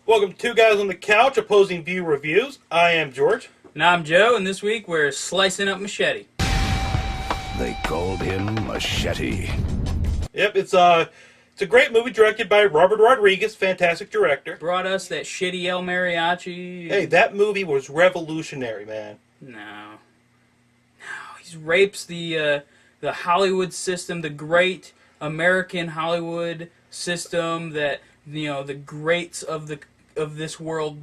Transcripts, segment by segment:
Welcome to Two Guys on the Couch, Opposing View Reviews. I am George. And I'm Joe, and this week we're slicing up Machete. They called him Machete. Yep, it's a great movie directed by Robert Rodriguez, fantastic director. Brought us that shitty El Mariachi. Hey, that movie was revolutionary, man. No. He rapes the Hollywood system, the great American Hollywood system that, you know, the greats of this world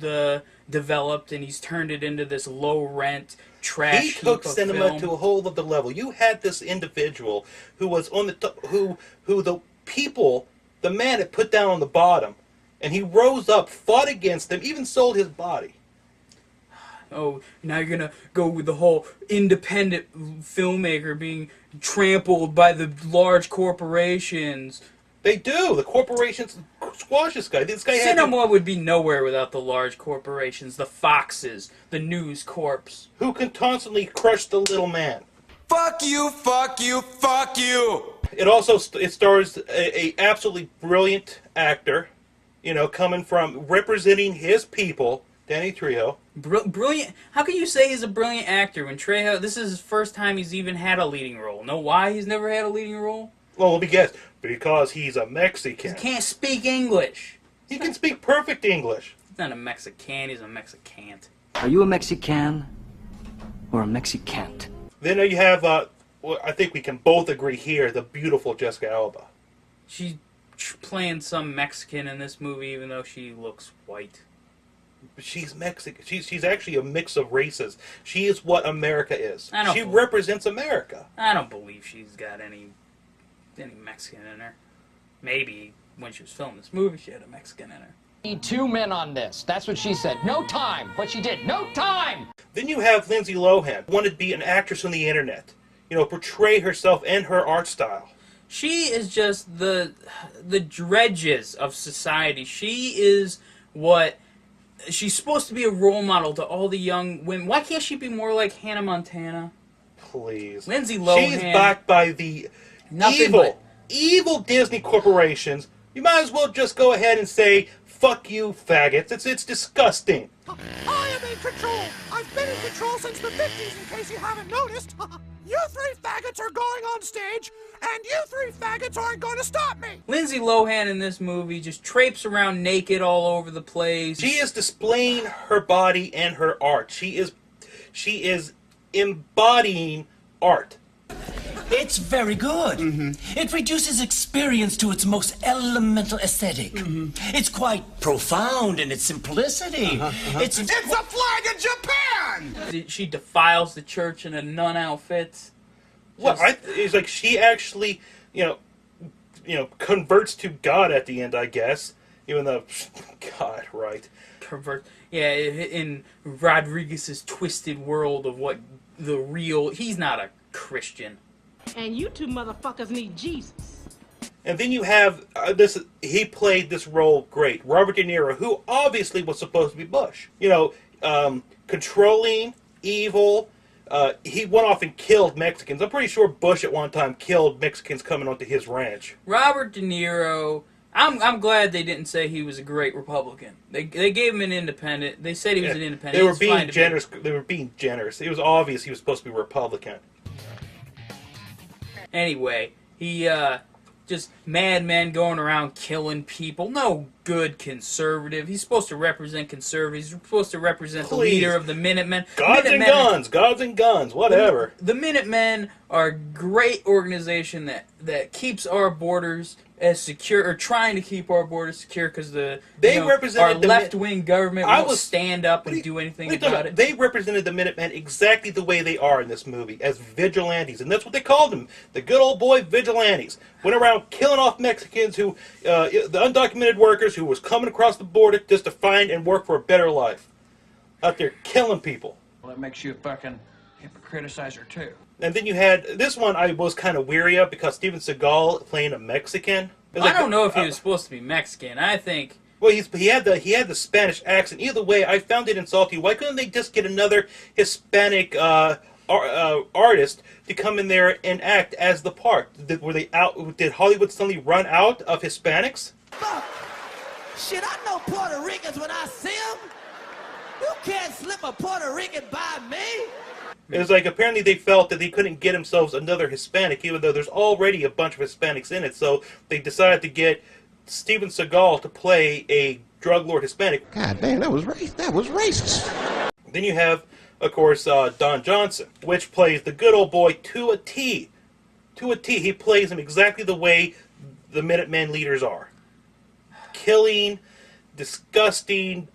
developed, and he's turned it into this low-rent trash He took cinema film. to a whole other level. You had this individual who was on the who the people, the man had put down on the bottom, and he rose up, fought against them, even sold his body. Oh, now you're gonna go with the whole independent filmmaker being trampled by the large corporations. They do. The corporations squash this guy. This guy had Cinema would be nowhere without the large corporations, the Foxes, the News Corps. who can constantly crush the little man. Fuck you, fuck you, fuck you! It stars a absolutely brilliant actor, you know, coming from representing his people, Danny Trejo. Brilliant. How can you say he's a brilliant actor when Trejo, this is his first time he's even had a leading role? Know why he's never had a leading role? Well, let me guess. Because he's a Mexican. He can't speak English. He can speak perfect English. He's not a Mexican, he's a Mexicant. Are you a Mexican or a Mexicant? Then you have, well, I think we can both agree here, the beautiful Jessica Alba. She's playing some Mexican in this movie, even though she looks white. She's Mexican. She's actually a mix of races. She is what America is. She believe- represents America. I don't believe she's got any Mexican in her. Maybe when she was filming this movie, she had a Mexican in her. Need 2 men on this. That's what she said. No time. What she did. No time! Then you have Lindsay Lohan, wanted to be an actress on the internet. You know, portray herself and her art style. She is just the dredges of society. She is what... She's supposed to be a role model to all the young women. Why can't she be more like Hannah Montana? Please. Lindsay Lohan. She's backed by the evil Disney corporations. You might as well just go ahead and say, fuck you, faggots. It's disgusting. I am in control. I've been in control since the 50s, in case you haven't noticed. You 3 faggots are going on stage, and you 3 faggots aren't going to stop me. Lindsay Lohan in this movie just traipses around naked all over the place. She is displaying her body and her art. She is embodying art. It's very good. It reduces experience to its most elemental aesthetic. It's quite profound in its simplicity. It's a flag of Japan! She defiles the church in a nun outfit. Well, it's like she actually, you know, converts to God at the end, I guess. Even though, God, right? Yeah, in Rodriguez's twisted world of what the real... He's not a Christian. And you 2 motherfuckers need Jesus. And then you have he played this role great. Robert De Niro, who obviously was supposed to be Bush. You know, controlling, evil. He went off and killed Mexicans. I'm pretty sure Bush at one time killed Mexicans coming onto his ranch. Robert De Niro... I'm glad they didn't say he was a great Republican. They gave him an independent. They said he was an independent. They were being generous. They were being generous. It was obvious he was supposed to be Republican. Anyway, he just madman going around killing people. No good conservative. He's supposed to represent conservatives. He's supposed to represent the leader of the Minutemen. Gods and guns, whatever. The Minutemen are a great organization that keeps our borders as secure, or trying to keep our borders secure, because our left-wing government won't stand up and do anything about it. They represented the Minutemen exactly the way they are in this movie, as vigilantes, and that's what they called them, the good old boy vigilantes. Went around killing off Mexicans, the undocumented workers who was coming across the border just to find and work for a better life. Out there killing people. Well, that makes you a fucking criticizer too. And then you had this one I was kind of weary of because Steven Seagal playing a Mexican. I don't know if he was supposed to be Mexican. I think. Well, he had the Spanish accent. Either way, I found it insulting. Why couldn't they just get another Hispanic artist to come in there and act as the part? Did Hollywood suddenly run out of Hispanics? Shit, I know Puerto Ricans when I see them. You can't slip a Puerto Rican by me. It was like apparently they felt that they couldn't get themselves another Hispanic, even though there's already a bunch of Hispanics in it. So they decided to get Steven Seagal to play a drug lord Hispanic. God damn, that was racist. Then you have, of course, Don Johnson, which plays the good old boy to a T. To a T, he plays him exactly the way the Minutemen leaders are. Killing, disgusting,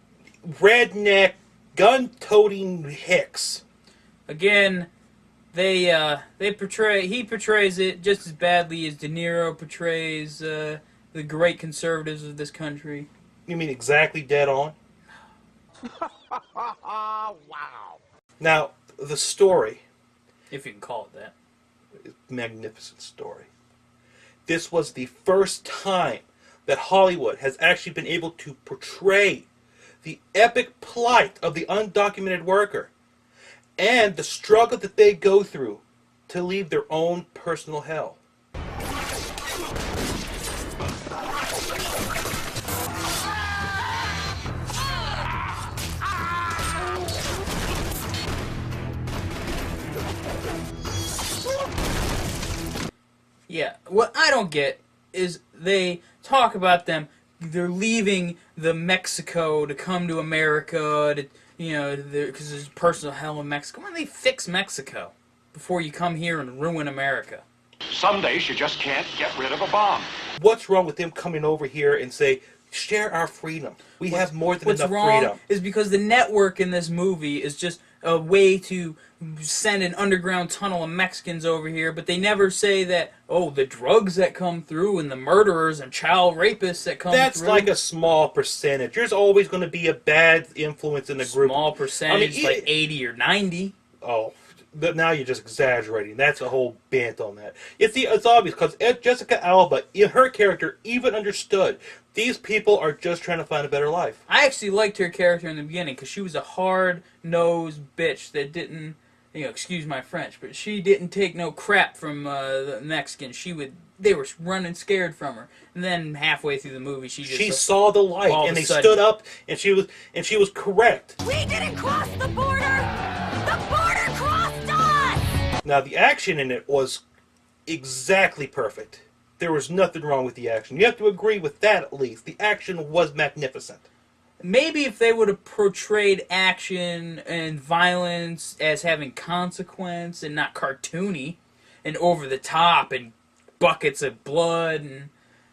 redneck, gun-toting hicks. Again, he portrays it just as badly as De Niro portrays the great conservatives of this country. You mean exactly dead on? Wow. Now, the story, if you can call it that, is a magnificent story. This was the first time that Hollywood has actually been able to portray the epic plight of the undocumented worker and the struggle that they go through to leave their own personal hell. Yeah, what I don't get is they talk about them, they're leaving the Mexico to come to America, to, because there's personal hell in Mexico. Why don't they fix Mexico before you come here and ruin America? Some days you just can't get rid of a bomb. What's wrong with them coming over here and say, share our freedom? We have more than enough freedom. What's wrong is because the network in this movie is just a way to send an underground tunnel of Mexicans over here, but they never say that, the drugs that come through and the murderers and child rapists that come through. That's like a small percentage. There's always going to be a bad influence in the group. Small percentage, like 80 or 90. Oh, now you're just exaggerating. That's a whole bent on that. It's obvious because Jessica Alba, her character, even understood these people are just trying to find a better life. I actually liked her character in the beginning because she was a hard-nosed bitch that didn't, excuse my French, but she didn't take no crap from the Mexicans. They were running scared from her, and then halfway through the movie, she saw the light, and they stood up, and she was correct. We didn't cross the border. The border crossed us. Now the action in it was exactly perfect. There was nothing wrong with the action. You have to agree with that at least. The action was magnificent. Maybe if they would have portrayed action and violence as having consequence and not cartoony and over the top and buckets of blood, and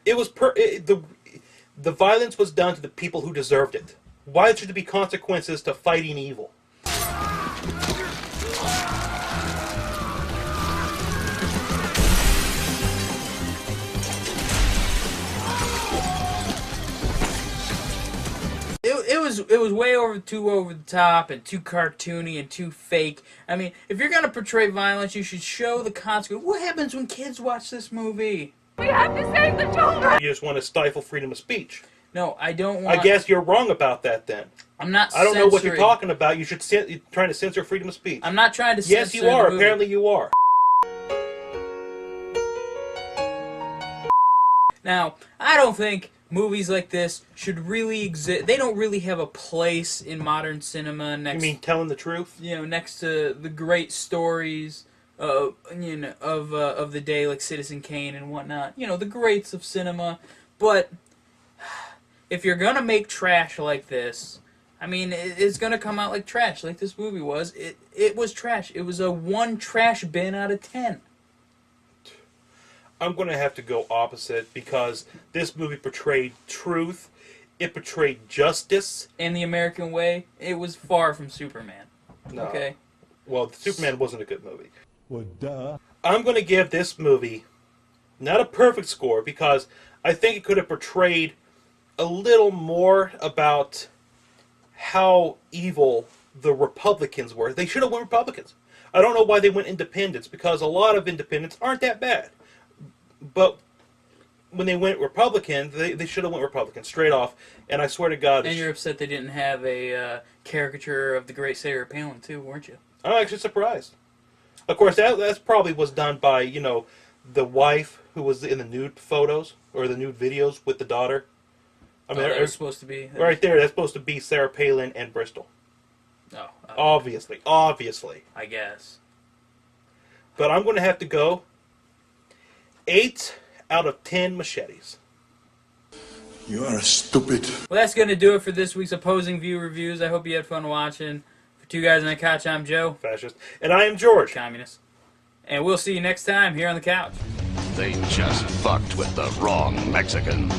it was the violence was done to the people who deserved it. Why should there be consequences to fighting evil? It was way too over the top and too cartoony and too fake. I mean, if you're gonna portray violence, you should show the consequence. What happens when kids watch this movie? We have to save the children. You just want to stifle freedom of speech. No, I don't want. I guess you're wrong about that then. I'm not. I don't know what you're talking about. You're trying to censor freedom of speech. I'm not trying to. Yes, you are. Apparently, you are. Now, I don't think movies like this should really exist. They don't really have a place in modern cinema. You mean telling the truth? Next to the great stories, of the day, like Citizen Kane and whatnot. The greats of cinema. But if you're gonna make trash like this, I mean, it's gonna come out like trash, like this movie was. It was trash. It was a 1 trash bin out of 10. I'm going to have to go opposite because this movie portrayed truth. It portrayed justice. And the American way. It was far from Superman. No. Okay? Well, Superman wasn't a good movie. Well, duh. I'm going to give this movie not a perfect score because I think it could have portrayed a little more about how evil the Republicans were. They should have went Republicans. I don't know why they went independents because a lot of independents aren't that bad. But when they went Republican, they should have went Republican straight off. And I swear to God... And you're upset they didn't have a caricature of the great Sarah Palin, too, weren't you? I'm actually surprised. Of course, that probably was done by, the wife who was in the nude photos, or the nude videos with the daughter. I mean, that was supposed to be right there. That's supposed to be Sarah Palin and Bristol. Oh, obviously. I guess. But I'm going to have to go 8 out of 10 machetes. You are stupid. Well, that's going to do it for this week's Opposing View Reviews. I hope you had fun watching. For Two Guys on the Couch, I'm Joe. Fascist. And I am George. Communist. And we'll see you next time here on the couch. They just fucked with the wrong Mexican.